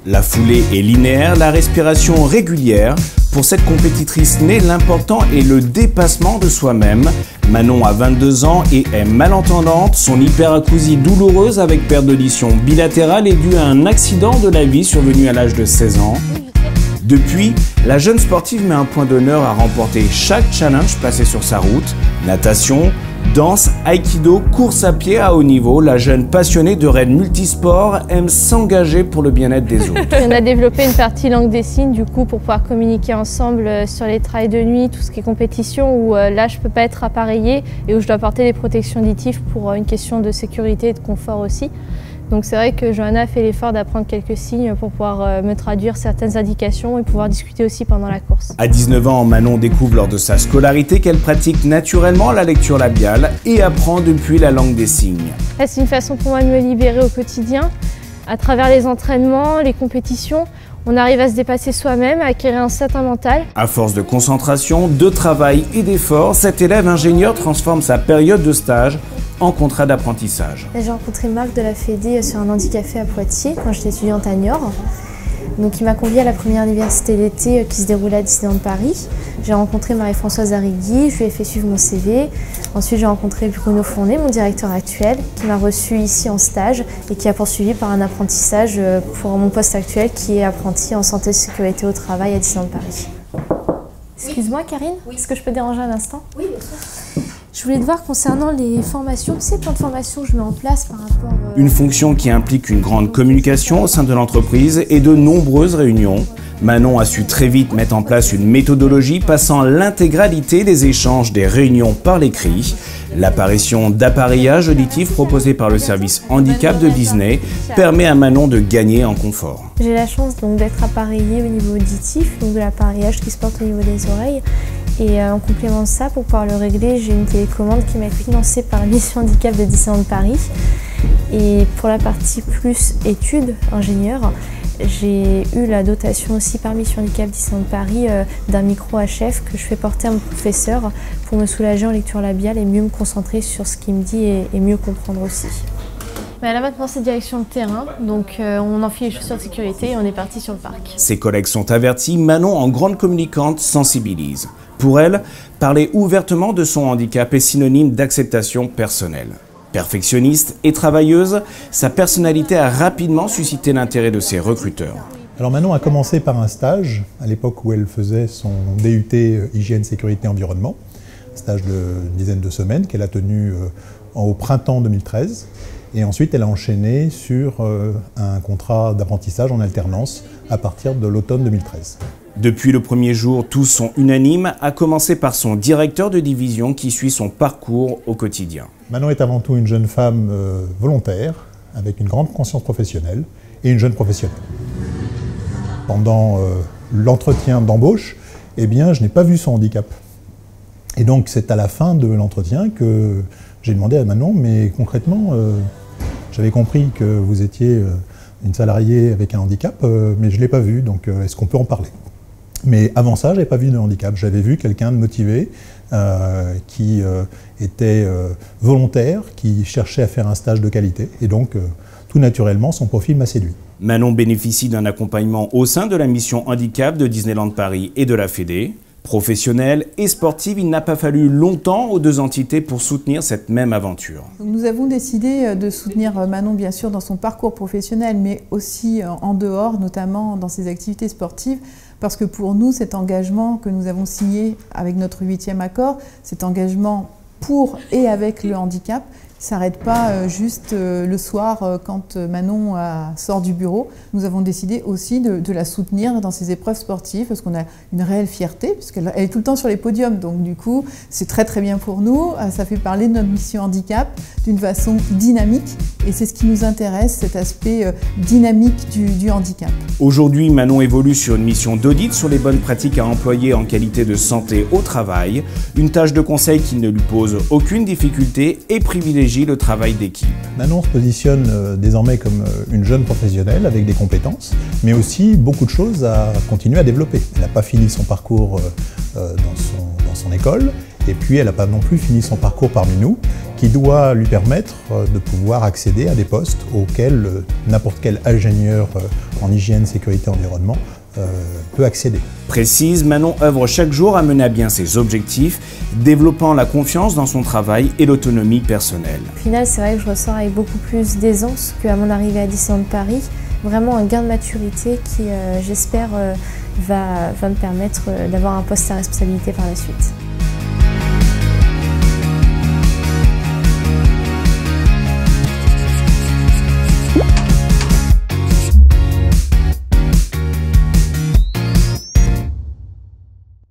La foulée est linéaire, la respiration régulière. Pour cette compétitrice née, l'important est le dépassement de soi-même. Manon a 22 ans et est malentendante. Son hyperacousie douloureuse avec perte d'audition bilatérale est due à un accident de la vie survenu à l'âge de 16 ans. Depuis, la jeune sportive met un point d'honneur à remporter chaque challenge placé sur sa route. Natation, danse, aïkido, course à pied à haut niveau, la jeune passionnée de raids multisports aime s'engager pour le bien-être des autres. On a développé une partie langue des signes du coup pour pouvoir communiquer ensemble sur les travails de nuit, tout ce qui est compétition où là je peux pas être appareillée et où je dois porter des protections auditives pour une question de sécurité et de confort aussi. Donc c'est vrai que Johanna fait l'effort d'apprendre quelques signes pour pouvoir me traduire certaines indications et pouvoir discuter aussi pendant la course. À 19 ans, Manon découvre lors de sa scolarité qu'elle pratique naturellement la lecture labiale et apprend depuis la langue des signes. C'est une façon pour moi de me libérer au quotidien. À travers les entraînements, les compétitions, on arrive à se dépasser soi-même, à acquérir un certain mental. À force de concentration, de travail et d'efforts, cet élève ingénieur transforme sa période de stage en contrat d'apprentissage. J'ai rencontré Marc de la Fédé sur un handicapé à Poitiers quand j'étais étudiante à Niort. Donc il m'a conviée à la première université d'été qui se déroulait à Disneyland Paris. J'ai rencontré Marie-Françoise Arrigui, je lui ai fait suivre mon CV. Ensuite j'ai rencontré Bruno Fournet, mon directeur actuel, qui m'a reçu ici en stage et qui a poursuivi par un apprentissage pour mon poste actuel qui est apprenti en santé et sécurité au travail à Disneyland Paris. Excuse-moi Karine, est-ce que je peux te déranger un instant? Oui, bien sûr. Je voulais te voir concernant les formations, tu sais, plein de formations que je mets en place par rapport... Une fonction qui implique une grande communication au sein de l'entreprise et de nombreuses réunions. Manon a su très vite mettre en place une méthodologie passant l'intégralité des échanges des réunions par l'écrit. L'apparition d'appareillages auditifs proposés par le service handicap de Disney permet à Manon de gagner en confort. J'ai la chance donc d'être appareillée au niveau auditif, donc de l'appareillage qui se porte au niveau des oreilles. Et en complément de ça, pour pouvoir le régler, j'ai une télécommande qui m'a été financée par la mission handicap de Disneyland Paris. Et pour la partie plus études, ingénieur, j'ai eu la dotation aussi par mission handicap Disneyland Paris d'un micro HF que je fais porter à mon professeur pour me soulager en lecture labiale et mieux me concentrer sur ce qu'il me dit et mieux comprendre aussi. Là maintenant c'est direction le terrain, donc on enfile les chaussures de sécurité et on est parti sur le parc. Ses collègues sont avertis, Manon en grande communicante sensibilise. Pour elle, parler ouvertement de son handicap est synonyme d'acceptation personnelle. Perfectionniste et travailleuse, sa personnalité a rapidement suscité l'intérêt de ses recruteurs. Alors Manon a commencé par un stage, à l'époque où elle faisait son DUT Hygiène, Sécurité, Environnement, stage d'une dizaine de semaines qu'elle a tenu au printemps 2013. Et ensuite, elle a enchaîné sur un contrat d'apprentissage en alternance à partir de l'automne 2013. Depuis le premier jour, tous sont unanimes, à commencer par son directeur de division qui suit son parcours au quotidien. Manon est avant tout une jeune femme volontaire, avec une grande conscience professionnelle et une jeune professionnelle. Pendant l'entretien d'embauche, eh bien, je n'ai pas vu son handicap. Et donc, c'est à la fin de l'entretien que j'ai demandé à Manon, mais concrètement, j'avais compris que vous étiez une salariée avec un handicap, mais je ne l'ai pas vu, donc est-ce qu'on peut en parler? Mais avant ça, je n'avais pas vu de handicap. J'avais vu quelqu'un de motivé, qui était volontaire, qui cherchait à faire un stage de qualité. Et donc, tout naturellement, son profil m'a séduit. Manon bénéficie d'un accompagnement au sein de la mission handicap de Disneyland Paris et de la Fédé. Professionnelle et sportive, il n'a pas fallu longtemps aux deux entités pour soutenir cette même aventure. Nous avons décidé de soutenir Manon bien sûr dans son parcours professionnel, mais aussi en dehors, notamment dans ses activités sportives, parce que pour nous, cet engagement que nous avons signé avec notre 8e accord, cet engagement pour et avec le handicap, ne s'arrête pas juste le soir quand Manon sort du bureau. Nous avons décidé aussi de la soutenir dans ses épreuves sportives parce qu'on a une réelle fierté, puisqu'elle est tout le temps sur les podiums. Donc du coup, c'est très très bien pour nous. Ça fait parler de notre mission handicap d'une façon dynamique et c'est ce qui nous intéresse, cet aspect dynamique du handicap. Aujourd'hui, Manon évolue sur une mission d'audit sur les bonnes pratiques à employer en qualité de santé au travail, une tâche de conseil qui ne lui pose aucune difficulté et privilégie le travail d'équipe. Manon se positionne désormais comme une jeune professionnelle avec des compétences, mais aussi beaucoup de choses à continuer à développer. Elle n'a pas fini son parcours dans son école, et puis elle n'a pas non plus fini son parcours parmi nous, qui qui doit lui permettre de pouvoir accéder à des postes auxquels n'importe quel ingénieur en hygiène, sécurité, environnement peut accéder. Précise, Manon œuvre chaque jour à mener à bien ses objectifs, développant la confiance dans son travail et l'autonomie personnelle. Au final, c'est vrai que je ressors avec beaucoup plus d'aisance qu'à mon arrivée à Disneyland Paris. Vraiment un gain de maturité qui, j'espère, va me permettre d'avoir un poste à responsabilité par la suite.